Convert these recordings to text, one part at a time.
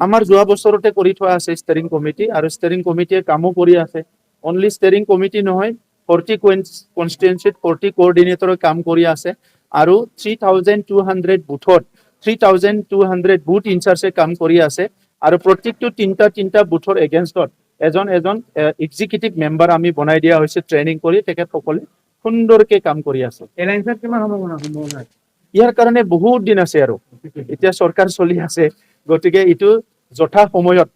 আমাৰ যোৱা বছৰতে কৰি থোৱা আছে ষ্টেৰিং কমিটি, আৰু ষ্টেৰিং কমিটিয়ে কামো কৰি আছে। অনলি ষ্টেৰিং কমিটি নহয়, 40 কনষ্টিটুৱেঞ্চিত 40 কোঅৰ্ডিনেটৰে কাম কৰি আছে, আৰু 3200 বুথত 3200 বুথ ইনচাৰ্জে কাম কৰি আছে, আৰু প্ৰত্যেকটো তিনিটা বুথৰ এগেইনষ্টত এজন এক্সিকিউটিভ মেম্বাৰ আমি বনাই দিয়া হৈছে ট্ৰেইনিং কৰি, তেখেতসকলে সুন্দৰকে কাম কৰি আছে। এলায়েন্সত কিমান সম্ভাৱনা? ইয়াৰ কাৰণে বহুত দিন আছে, আৰু এতিয়া চৰকাৰ চলি আছে, গতিকে এইটো যথা সময়ত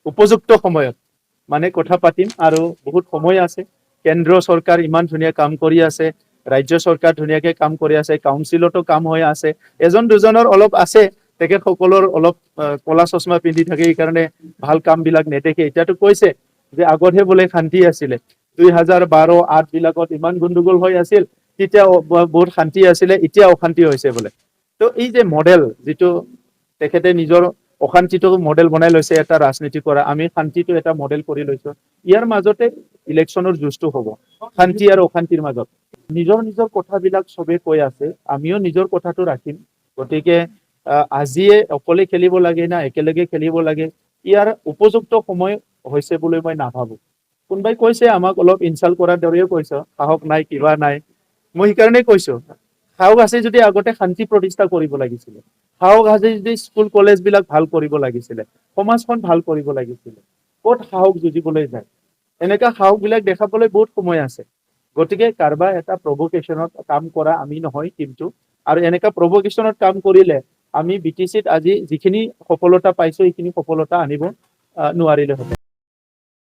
উপযুক্ত সময়ত মানে কথা পাতিম, আৰু বহুত সময় আছে। কেন্দ্ৰীয় চৰকাৰ ইমান ধুনীয়া কাম কৰি আছে, ৰাজ্য চৰকাৰ ধুনীয়াকে কাম কৰি আছে, কাউন্সিলতো কাম হৈ আছে। এজন দুজনৰ অলপ আছে, তেখেতসকলৰ অলপ কলা চশমা পিন্ধি থাকে, এইকাৰণে ভাল কাম বিলাক নেদেখে। এতিয়াতো কৈছে যে আগতহে বোলে শান্তি আছিলে, 2012-08 বিলাকত ইমান গণ্ডগোল হৈ আছিল, তেতিয়া বহুত শান্তি আছিলে, এতিয়া অশান্তি হৈছে বোলে। তো এই যে মডেল, যিটো তেখেতে নিজৰ অশান্তিটো মডেল বনাই লৈছে এটা ৰাজনীতি কৰা, আমি শান্তিটো এটা মডেল কৰি লৈছো। ইয়াৰ মাজতে ইলেকশ্যনৰ যুঁজটো হ'ব, শান্তি আৰু অশান্তিৰ মাজত। নিজৰ কথাবিলাক চবে কৈ আছে, আমিও নিজৰ কথাটো ৰাখিম। গতিকে আজিয়ে অকলে খেলিব লাগে না একেলগে খেলিব লাগে, ইয়াৰ উপযুক্ত সময় হৈছে বুলি মই নাভাবো। কোনোবাই কৈছে আমাক অলপ ইনচাল্ট কৰাৰ দৰেও কৈছে, সাহস নাই, কিবা নাই। মই সেইকাৰণে কৈছো, সাহস আছে যদি আগতে শান্তি প্ৰতিষ্ঠা কৰিব লাগিছিলে, সাহস আছে যদি স্কুল কলেজ বিলাক ভাল কৰিব লাগিছিলে, সমাজখন ভাল কৰিব লাগিছিলে। ক'ত সাহস যুঁজিবলৈ যায়? এনেকা সাহস বিলাক দেখাবলৈ বহুত সময় আছে। গতিকে কাৰোবাৰ এটা প্ৰভোকেশ্যনত কাম কৰা আমি নহয় টিমটো, আৰু এনেকা প্ৰভোকেশ্যনত কাম কৰিলে আমি BTCত আজি যিখিনি সফলতা পাইছো, সেইখিনি সফলতা আনিব নোৱাৰিলে হ'ব।